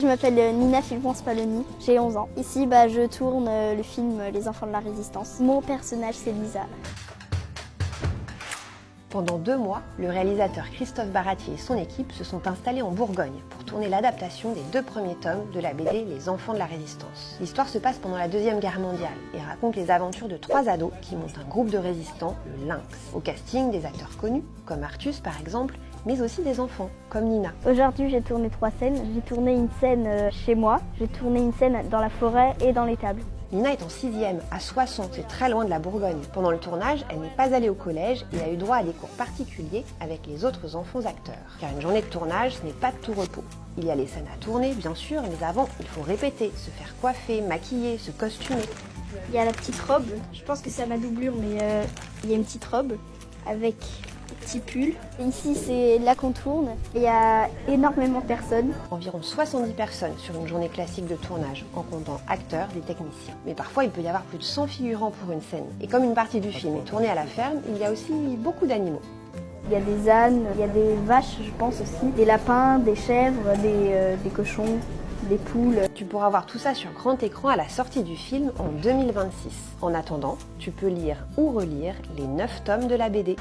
Je m'appelle Nina Filpon-Spaloni, j'ai 11 ans. Ici, je tourne le film Les Enfants de la Résistance. Mon personnage, c'est Lisa. Pendant 2 mois, le réalisateur Christophe Baratier et son équipe se sont installés en Bourgogne pour tourner l'adaptation des 2 premiers tomes de la BD Les Enfants de la Résistance. L'histoire se passe pendant la Deuxième Guerre mondiale et raconte les aventures de 3 ados qui montent un groupe de résistants, le Lynx. Au casting, des acteurs connus, comme Artus par exemple, mais aussi des enfants, comme Nina. Aujourd'hui, j'ai tourné 3 scènes. J'ai tourné une scène chez moi, j'ai tourné une scène dans la forêt et dans l'étable. Nina est en 6e, à Soissons, c'est très loin de la Bourgogne. Pendant le tournage, elle n'est pas allée au collège et a eu droit à des cours particuliers avec les autres enfants acteurs. Car une journée de tournage, ce n'est pas de tout repos. Il y a les scènes à tourner, bien sûr, mais avant, il faut répéter, se faire coiffer, maquiller, se costumer. Il y a la petite robe, je pense que c'est à ma doublure, mais il y a une petite robe avec un petit pull. Et ici, c'est là qu'on tourne. Il y a énormément de personnes. Environ 70 personnes sur une journée classique de tournage, en comptant acteurs et techniciens. Mais parfois, il peut y avoir plus de 100 figurants pour une scène. Et comme une partie du film est tournée à la ferme, il y a aussi beaucoup d'animaux. Il y a des ânes, il y a des vaches, je pense aussi, des lapins, des chèvres, des cochons, des poules. Tu pourras voir tout ça sur grand écran à la sortie du film en 2026. En attendant, tu peux lire ou relire les 9 tomes de la BD.